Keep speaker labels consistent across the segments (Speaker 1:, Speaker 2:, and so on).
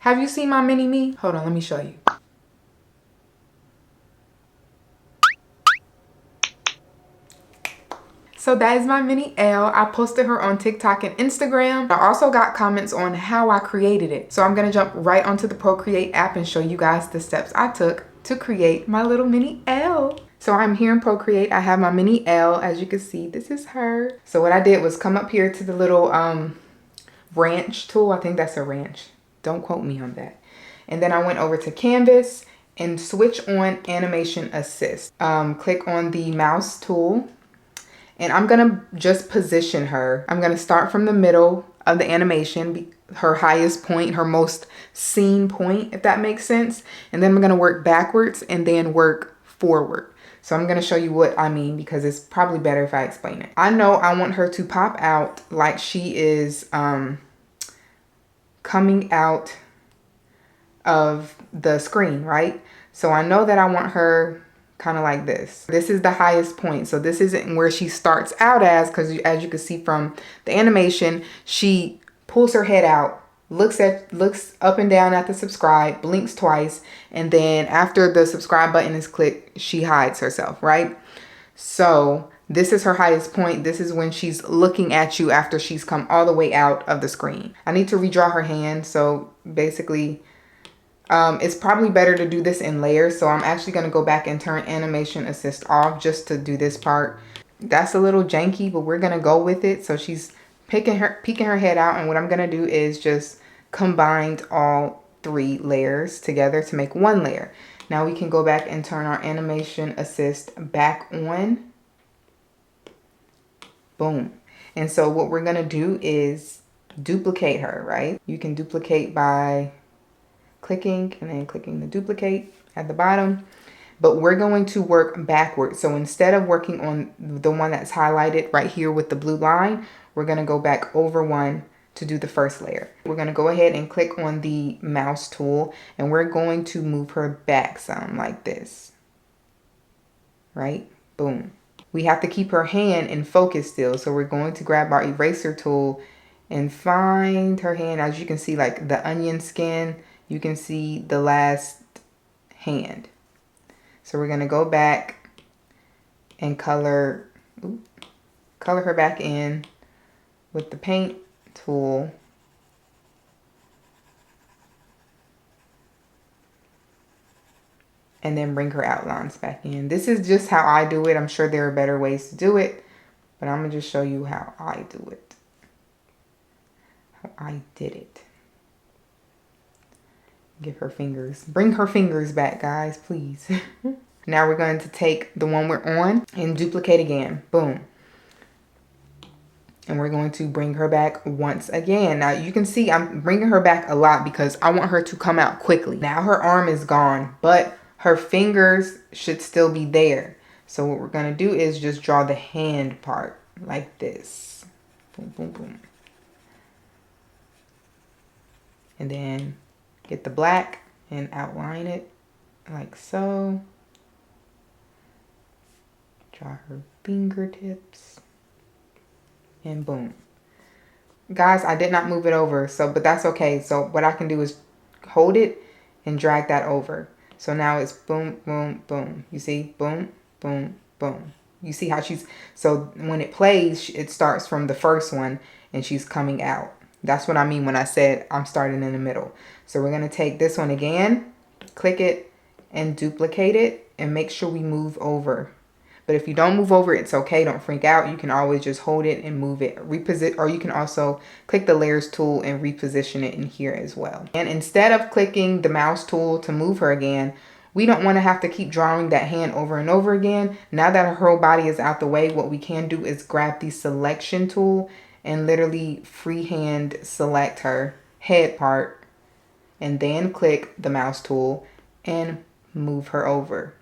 Speaker 1: Have you seen my mini me? Hold on, let me show you. So that is my mini L. I posted her on TikTok and Instagram. I also got comments on how I created it. So I'm gonna jump right onto the Procreate app and show you guys the steps I took to create my little mini L. So I'm here in Procreate. I have my mini L. As you can see, this is her. So what I did was come up here to the little ranch tool. I think that's a ranch. Don't quote me on that. And then I went over to Canvas and switch on Animation Assist. Click on the mouse tool. And I'm gonna just position her. I'm gonna start from the middle of the animation, her highest point, her most seen point, if that makes sense. And then I'm gonna work backwards and then work forward. So I'm gonna show you what I mean because it's probably better if I explain it. I know I want her to pop out like she is coming out of the screen, right? So I know that I want her kind of like this. This is the highest point. So this isn't where she starts out as, because as you can see from the animation, she pulls her head out, looks up and down at the subscribe, blinks twice, and then after the subscribe button is clicked, she hides herself, right? So this is her highest point. This is when she's looking at you after she's come all the way out of the screen. I need to redraw her hand. So basically, it's probably better to do this in layers. So I'm actually going to go back and turn Animation Assist off just to do this part. That's a little janky, but we're going to go with it. So she's peeking her head out. And what I'm going to do is just combined all 3 layers together to make 1 layer. Now we can go back and turn our Animation Assist back on. Boom. And so what we're going to do is duplicate her, right? You can duplicate by clicking and then clicking the duplicate at the bottom, but we're going to work backwards. So instead of working on the one that's highlighted right here with the blue line, we're going to go back over one to do the first layer. We're going to go ahead and click on the mouse tool and we're going to move her back some like this, right? Boom. We have to keep her hand in focus still. So we're going to grab our eraser tool and find her hand. As you can see, like the onion skin, you can see the last hand. So we're going to go back and color her back in with the paint tool. And then bring her outlines back in. This is just how I do it. I'm sure there are better ways to do it, but I'm going to just show you how I do it. How I did it. Give her fingers. Bring her fingers back, guys, please. Now we're going to take the one we're on and duplicate again. Boom. And we're going to bring her back once again. Now you can see I'm bringing her back a lot because I want her to come out quickly. Now her arm is gone, but her fingers should still be there. So what we're going to do is just draw the hand part like this. Boom, boom, boom. And then get the black and outline it like so. Draw her fingertips. And boom. Guys, I did not move it over, but that's okay. So what I can do is hold it and drag that over. So now it's boom, boom, boom. You see? Boom, boom, boom. You see how so when it plays, it starts from the first one and she's coming out. That's what I mean when I said I'm starting in the middle. So we're going to take this one again, click it and duplicate it and make sure we move over. But if you don't move over, it's okay. Don't freak out. You can always just hold it and move it, reposition, or you can also click the layers tool and reposition it in here as well. And instead of clicking the mouse tool to move her again, we don't want to have to keep drawing that hand over and over again. Now that her whole body is out the way, what we can do is grab the selection tool and literally freehand select her head part and then click the mouse tool and move her over.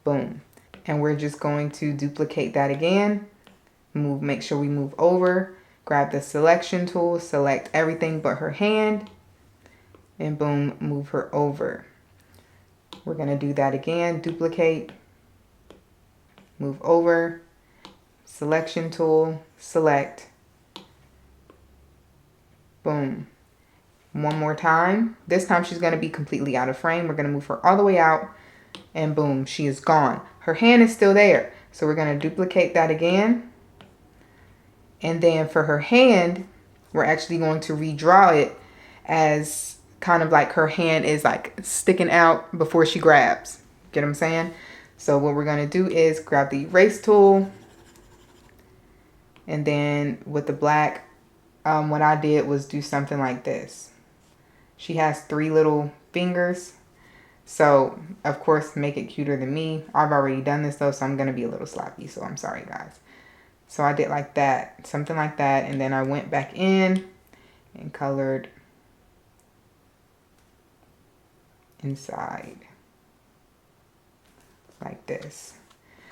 Speaker 1: Boom. And we're just going to duplicate that again. Make sure we move over, grab the selection tool, select everything but her hand, and boom, move her over. We're going to do that again, duplicate, move over, selection tool, select, boom. one more time. This time she's going to be completely out of frame. We're going to move her all the way out, and boom, she is gone. Her hand is still there. So we're going to duplicate that again. And then for her hand, we're actually going to redraw it as kind of like her hand is like sticking out before she grabs. Get what I'm saying? So what we're going to do is grab the erase tool. And then with the black, what I did was do something like this. She has 3 little fingers. So, of course, make it cuter than me. I've already done this though, so I'm going to be a little sloppy. So I'm sorry, guys. So I did like that, something like that. And then I went back in and colored inside like this.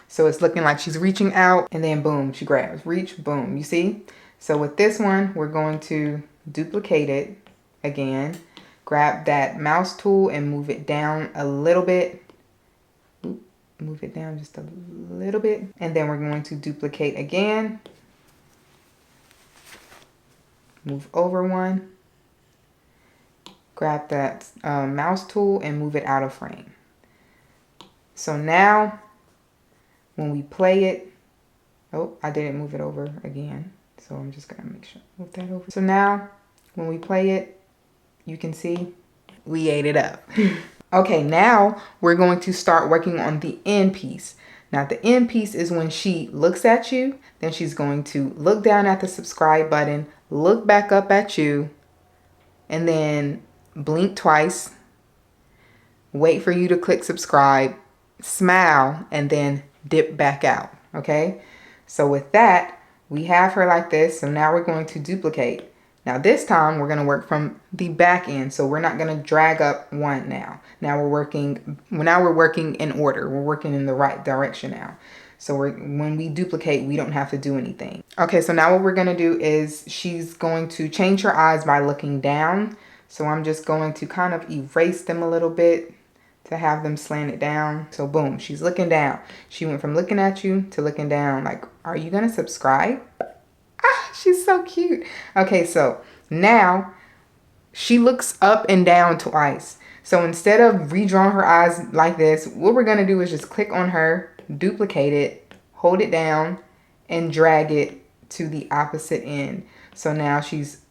Speaker 1: So it's looking like she's reaching out, and then boom, she grabs. Reach, boom, you see? So with this one, we're going to duplicate it again. Grab that mouse tool and move it down a little bit. Oop, move it down just a little bit. And then we're going to duplicate again. Move over one. Grab that mouse tool and move it out of frame. So now, when we play it, oh, I didn't move it over again. So I'm just gonna make sure I move that over. So now, when we play it, you can see we ate it up. Okay, now we're going to start working on the end piece. Now the end piece is when she looks at you, then she's going to look down at the subscribe button, look back up at you, and then blink twice, wait for you to click subscribe, smile, and then dip back out. Okay, so with that, we have her like this. So now we're going to duplicate. Now this time we're going to work from the back end. So we're not going to drag up one now. Now we're working in order. We're working in the right direction now. So when we duplicate, we don't have to do anything. Okay, so now what we're going to do is she's going to change her eyes by looking down. So I'm just going to kind of erase them a little bit to have them slanted down. So boom, she's looking down. She went from looking at you to looking down. Like, are you going to subscribe? Ah, she's so cute. Okay, so now she looks up and down twice. So instead of redrawing her eyes like this, what we're going to do is just click on her, duplicate it, hold it down, and drag it to the opposite end. So now she's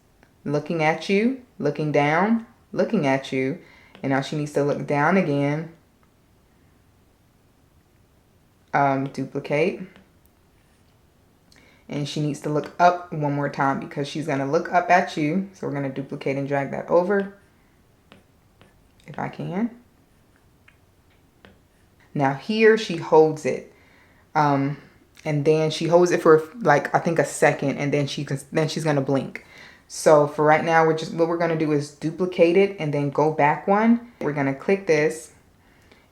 Speaker 1: looking at you, looking down, looking at you, and now she needs to look down again, duplicate, and she needs to look up one more time because she's going to look up at you. So we're going to duplicate and drag that over if I can. Now here she holds it, and then she holds it for like I think a second, and then she's going to blink. So for right now, what we're going to do is duplicate it and then go back one. We're going to click this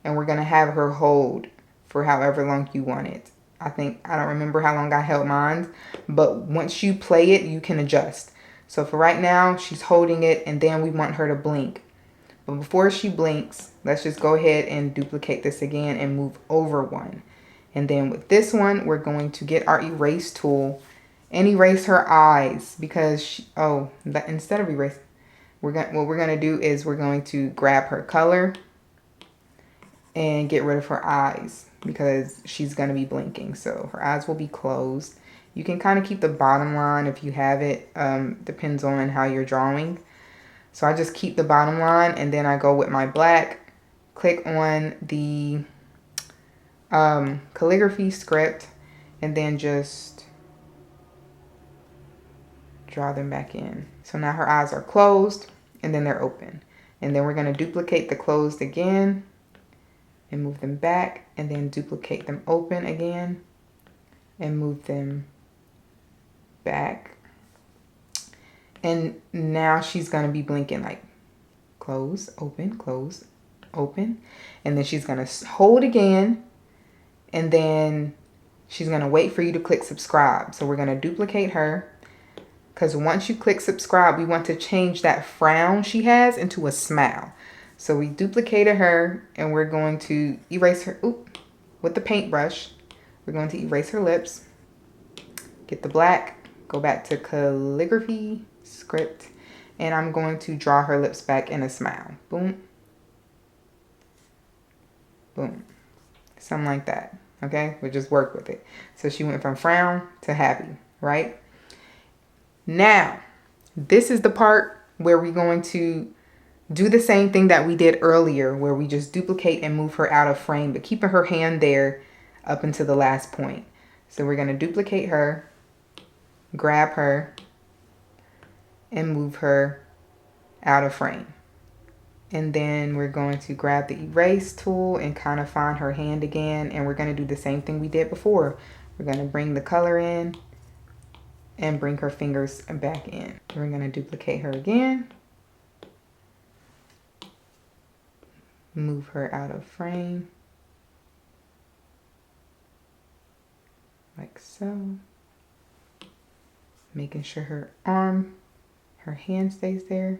Speaker 1: and we're going to have her hold for however long you want it. I don't remember how long I held mine, but once you play it, you can adjust. So for right now, she's holding it and then we want her to blink. But before she blinks, let's just go ahead and duplicate this again and move over one. And then with this one, we're going to get our erase tool and erase her eyes because instead of erase, what we're gonna do is we're going to grab her color and get rid of her eyes because she's gonna be blinking. So her eyes will be closed. You can kind of keep the bottom line if you have it. Depends on how you're drawing. So I just keep the bottom line and then I go with my black, click on the calligraphy script, and then just draw them back in. So now her eyes are closed and then they're open. And then we're going to duplicate the closed again and move them back, and then duplicate them open again and move them back. And now she's going to be blinking like close, open, close, open. And then she's going to hold again, and then she's going to wait for you to click subscribe. So we're going to duplicate her. Because once you click subscribe, we want to change that frown she has into a smile. So we duplicated her and we're going to erase her with the paintbrush. We're going to erase her lips. Get the black, go back to calligraphy script, And I'm going to draw her lips back in a smile. Boom. Boom. Something like that. Okay? We'll just work with it. So she went from frown to happy, right? Now, this is the part where we're going to do the same thing that we did earlier, where we just duplicate and move her out of frame, but keeping her hand there up until the last point. So we're going to duplicate her, grab her, and move her out of frame. And then we're going to grab the erase tool and kind of find her hand again. And we're going to do the same thing we did before. We're going to bring the color in and bring her fingers back in. We're going to duplicate her again. Move her out of frame. Like so. Making sure her hand stays there.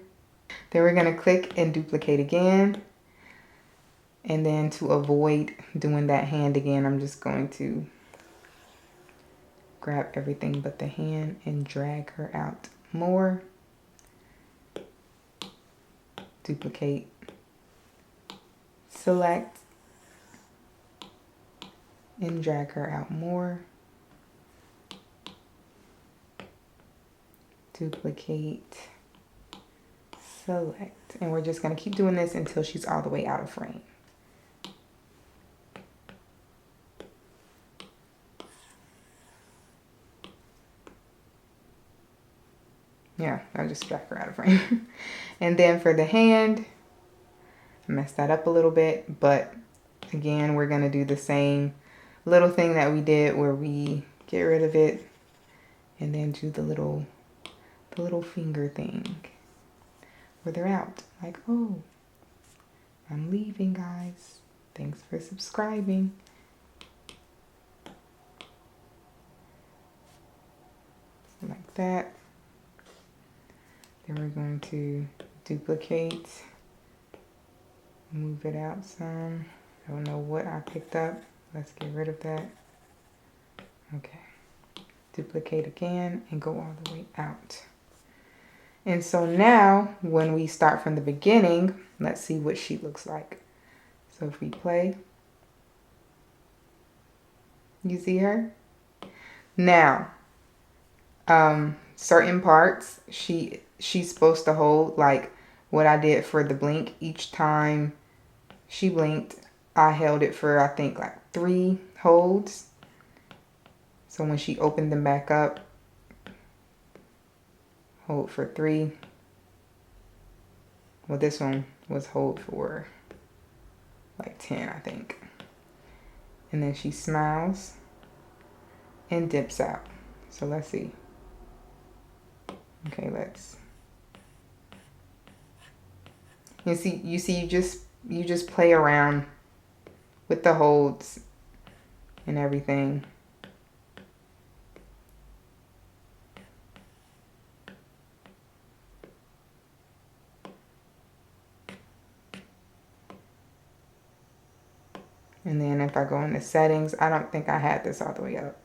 Speaker 1: Then we're going to click and duplicate again. And then to avoid doing that hand again, I'm just going to grab everything but the hand and drag her out more. Duplicate. Select. And drag her out more. Duplicate. Select. And we're just going to keep doing this until she's all the way out of frame. Yeah, I'll just drag her out of frame. And then for the hand, I messed that up a little bit, but again, we're going to do the same little thing that we did where we get rid of it and then do the little finger thing where they're out. Like, oh, I'm leaving, guys. Thanks for subscribing. Like that. Then we're going to duplicate, move it out some. I don't know what I picked up. Let's get rid of that. Okay. Duplicate again and go all the way out. And so now when we start from the beginning, let's see what she looks like. So if we play, you see her? Now, certain parts she's supposed to hold, like what I did for the blink. Each time she blinked, I held it for, I think, like 3 holds. So when she opened them back up, hold for 3. Well, this one was hold for like 10, I think. And then she smiles and dips out. So let's see. Okay, let's. You just play around with the holds and everything. And then if I go into settings, I don't think I had this all the way up.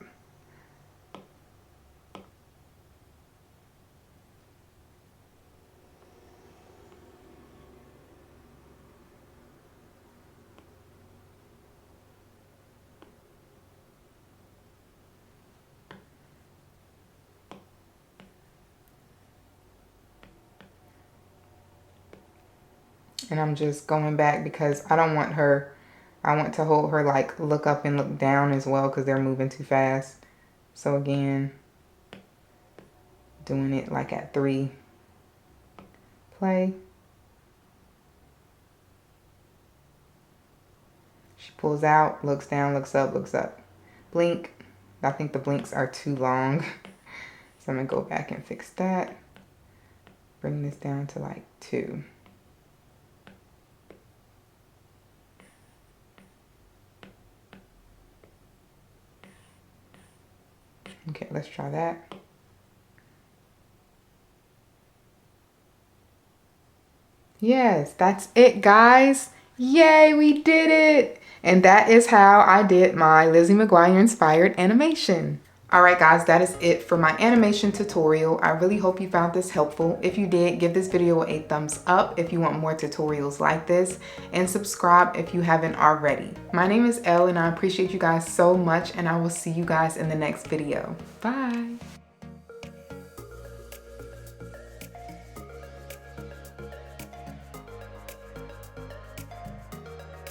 Speaker 1: And I'm just going back because I don't want her, I want to hold her like look up and look down as well because they're moving too fast. So again, doing it like at 3. Play. She pulls out, looks down, looks up, looks up. Blink. I think the blinks are too long. So I'm going to go back and fix that. Bring this down to like 2. Okay, let's try that. Yes, that's it, guys. Yay, we did it. And that is how I did my Lizzie McGuire inspired animation. All right, guys, that is it for my animation tutorial. I really hope you found this helpful. If you did, give this video a thumbs up if you want more tutorials like this, and subscribe if you haven't already. My name is Elle, and I appreciate you guys so much, and I will see you guys in the next video. Bye.